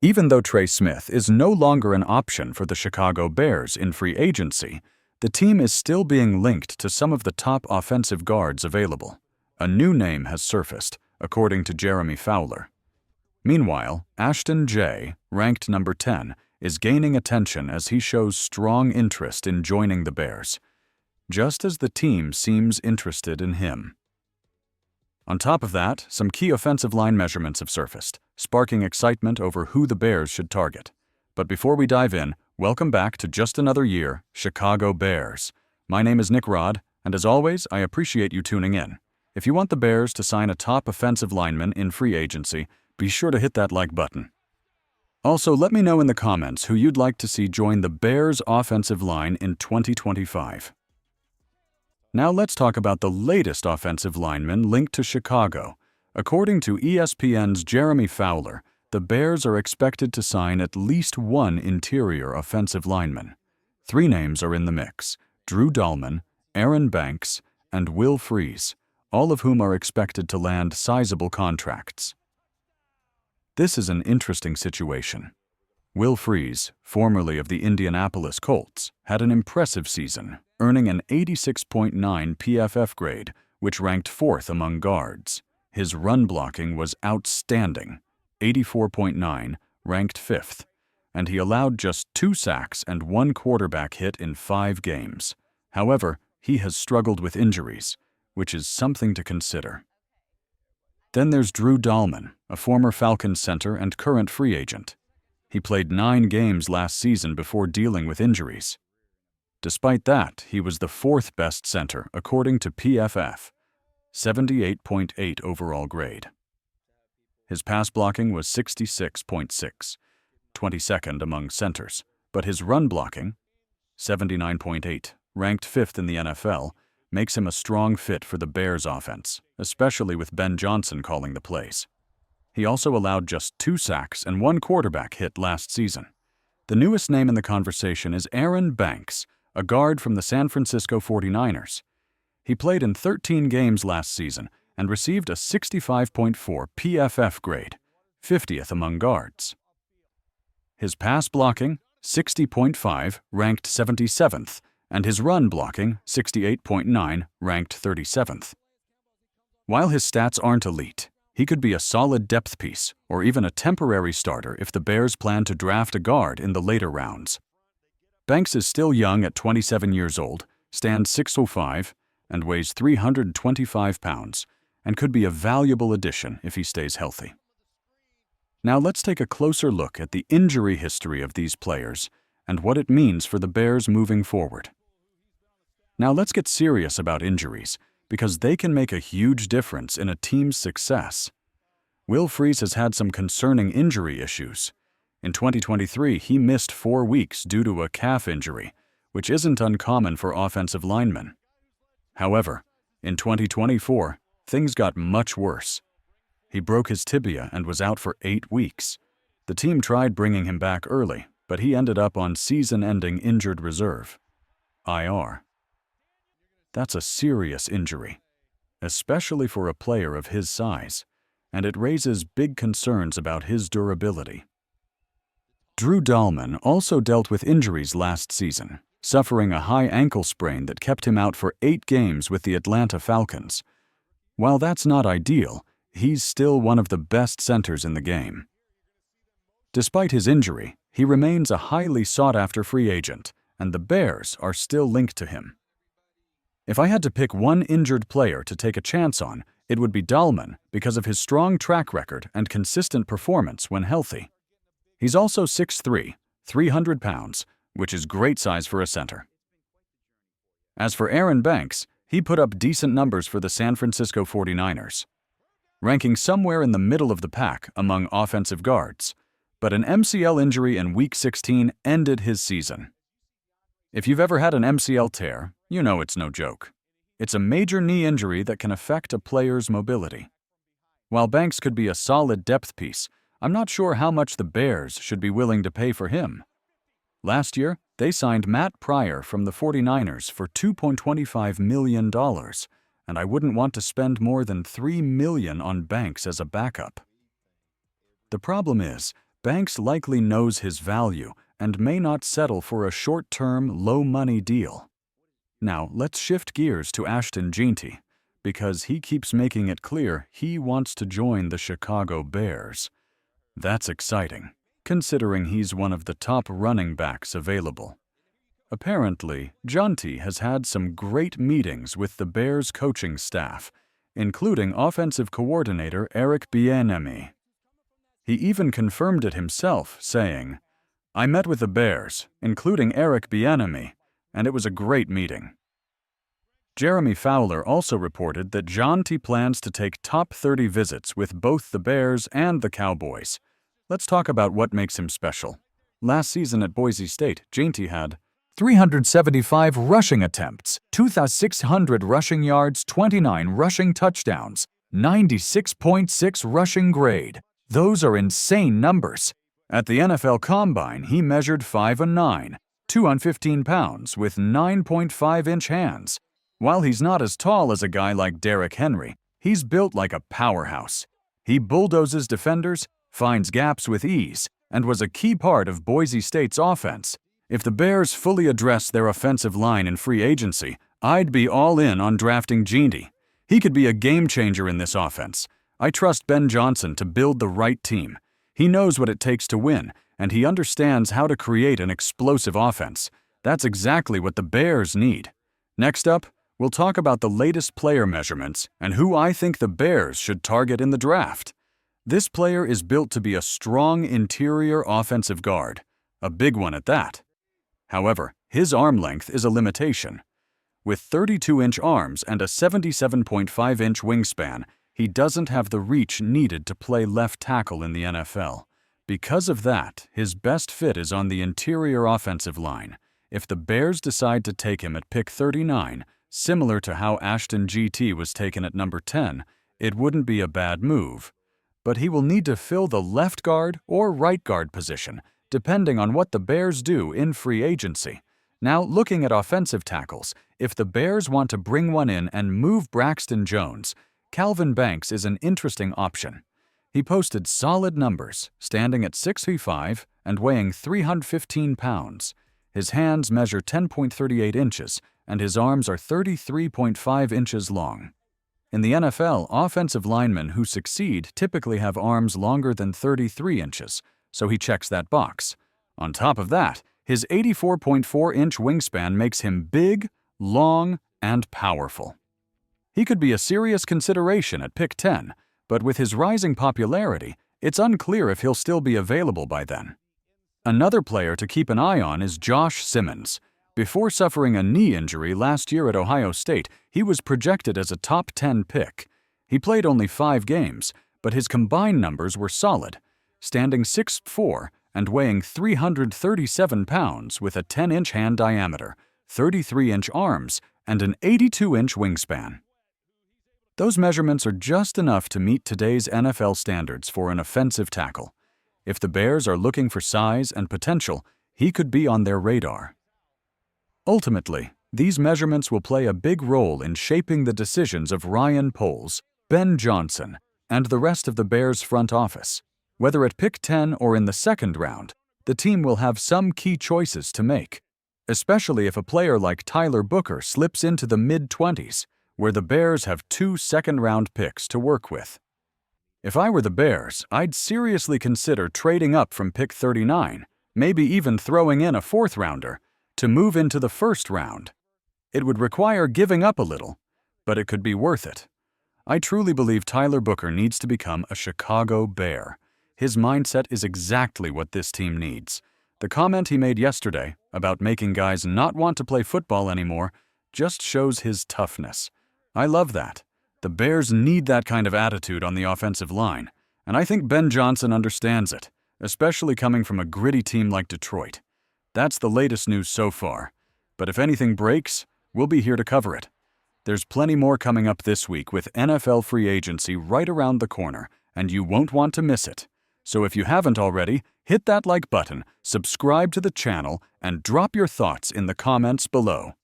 Even though Trey Smith is no longer an option for the Chicago Bears in free agency, the team is still being linked to some of the top offensive guards available. A new name has surfaced, according to Jeremy Fowler. Meanwhile, Ashton J., ranked number 10, is gaining attention as he shows strong interest in joining the Bears, just as the team seems interested in him. On top of that, some key offensive line measurements have surfaced, sparking excitement over who the Bears should target. But before we dive in, welcome back to Just Another Year, Chicago Bears. My name is Nick Rod, and as always, I appreciate you tuning in. If you want the Bears to sign a top offensive lineman in free agency, be sure to hit that like button. Also, let me know in the comments who you'd like to see join the Bears offensive line in 2025. Now let's talk about the latest offensive lineman linked to Chicago. According to ESPN's Jeremy Fowler, the Bears are expected to sign at least one interior offensive lineman. 3 names are in the mix: Drew Dalman, Aaron Banks, and Will Freeze, all of whom are expected to land sizable contracts. This is an interesting situation. Will Freeze, formerly of the Indianapolis Colts, had an impressive season, earning an 86.9 PFF grade, which ranked 4th among guards. His run blocking was outstanding, 84.9, ranked 5th, and he allowed just 2 sacks and 1 quarterback hit in 5 games. However, he has struggled with injuries, which is something to consider. Then there's Drew Dalman, a former Falcons center and current free agent. He played 9 games last season before dealing with injuries. Despite that, he was the 4th best center according to PFF, 78.8 overall grade. His pass blocking was 66.6, 22nd among centers, but his run blocking, 79.8, ranked 5th in the NFL, makes him a strong fit for the Bears offense, especially with Ben Johnson calling the plays. He also allowed just 2 sacks and 1 quarterback hit last season. The newest name in the conversation is Aaron Banks, a guard from the San Francisco 49ers. He played in 13 games last season and received a 65.4 PFF grade, 50th among guards. His pass blocking, 60.5, ranked 77th, and his run blocking, 68.9, ranked 37th. While his stats aren't elite, he could be a solid depth piece or even a temporary starter if the Bears plan to draft a guard in the later rounds. Banks is still young at 27 years old, stands 6'5", and weighs 325 pounds, and could be a valuable addition if he stays healthy. Now let's take a closer look at the injury history of these players and what it means for the Bears moving forward. Now let's get serious about injuries, because they can make a huge difference in a team's success. Will Freeze has had some concerning injury issues. In 2023, he missed 4 weeks due to a calf injury, which isn't uncommon for offensive linemen. However, in 2024, things got much worse. He broke his tibia and was out for 8 weeks. The team tried bringing him back early, but he ended up on season-ending injured reserve, IR. That's a serious injury, especially for a player of his size, and it raises big concerns about his durability. Drew Dalman also dealt with injuries last season, suffering a high ankle sprain that kept him out for 8 games with the Atlanta Falcons. While that's not ideal, he's still one of the best centers in the game. Despite his injury, he remains a highly sought-after free agent, and the Bears are still linked to him. If I had to pick one injured player to take a chance on, it would be Dalman because of his strong track record and consistent performance when healthy. He's also 6'3", 300 pounds, which is great size for a center. As for Aaron Banks, he put up decent numbers for the San Francisco 49ers, ranking somewhere in the middle of the pack among offensive guards, but an MCL injury in Week 16 ended his season. If you've ever had an MCL tear, you know it's no joke. It's a major knee injury that can affect a player's mobility. While Banks could be a solid depth piece, I'm not sure how much the Bears should be willing to pay for him. Last year, they signed Matt Pryor from the 49ers for $2.25 million, and I wouldn't want to spend more than $3 million on Banks as a backup. The problem is, Banks likely knows his value and may not settle for a short-term, low-money deal. Now, let's shift gears to Ashton Jeanty, because he keeps making it clear he wants to join the Chicago Bears. That's exciting, considering he's one of the top running backs available. Apparently, Jeanty has had some great meetings with the Bears coaching staff, including offensive coordinator Eric Bieniemy. He even confirmed it himself, saying, "I met with the Bears, including Eric Bieniemy, and it was a great meeting." Jeremy Fowler also reported that Jeanty plans to take top 30 visits with both the Bears and the Cowboys. Let's talk about what makes him special. Last season at Boise State, Jeanty had 375 rushing attempts, 2,600 rushing yards, 29 rushing touchdowns, 96.6 rushing grade. Those are insane numbers. At the NFL Combine, he measured 5'9", 215 pounds with 9.5-inch hands. While he's not as tall as a guy like Derrick Henry, he's built like a powerhouse. He bulldozes defenders, finds gaps with ease, and was a key part of Boise State's offense. If the Bears fully address their offensive line in free agency, I'd be all in on drafting Jeanty. He could be a game-changer in this offense. I trust Ben Johnson to build the right team. He knows what it takes to win, and he understands how to create an explosive offense. That's exactly what the Bears need. Next up, we'll talk about the latest player measurements and who I think the Bears should target in the draft. This player is built to be a strong interior offensive guard, a big one at that. However, his arm length is a limitation. With 32-inch arms and a 77.5-inch wingspan, he doesn't have the reach needed to play left tackle in the NFL. Because of that, his best fit is on the interior offensive line. If the Bears decide to take him at pick 39, similar to how Ashton Jeanty was taken at number 10, it wouldn't be a bad move. But he will need to fill the left guard or right guard position, depending on what the Bears do in free agency. Now, looking at offensive tackles, if the Bears want to bring one in and move Braxton Jones, Calvin Banks is an interesting option. He posted solid numbers, standing at 6'5" and weighing 315 pounds. His hands measure 10.38 inches, and his arms are 33.5 inches long. In the NFL, offensive linemen who succeed typically have arms longer than 33 inches, so he checks that box. On top of that, his 84.4-inch wingspan makes him big, long, and powerful. He could be a serious consideration at pick 10, but with his rising popularity, it's unclear if he'll still be available by then. Another player to keep an eye on is Josh Simmons. Before suffering a knee injury last year at Ohio State, he was projected as a top 10 pick. He played only 5 games, but his combined numbers were solid, standing 6'4" and weighing 337 pounds with a 10-inch hand diameter, 33-inch arms, and an 82-inch wingspan. Those measurements are just enough to meet today's NFL standards for an offensive tackle. If the Bears are looking for size and potential, he could be on their radar. Ultimately, these measurements will play a big role in shaping the decisions of Ryan Poles, Ben Johnson, and the rest of the Bears front office. Whether at pick 10 or in the second round, the team will have some key choices to make, especially if a player like Tyler Booker slips into the mid-20s, where the Bears have 2 second-round picks to work with. If I were the Bears, I'd seriously consider trading up from pick 39, maybe even throwing in a 4th-rounder, to move into the first round. It would require giving up a little, but it could be worth it. I truly believe Tyler Booker needs to become a Chicago Bear. His mindset is exactly what this team needs. The comment he made yesterday about making guys not want to play football anymore just shows his toughness. I love that. The Bears need that kind of attitude on the offensive line, and I think Ben Johnson understands it, especially coming from a gritty team like Detroit. That's the latest news so far, but if anything breaks, we'll be here to cover it. There's plenty more coming up this week with NFL free agency right around the corner, and you won't want to miss it. So if you haven't already, hit that like button, subscribe to the channel, and drop your thoughts in the comments below.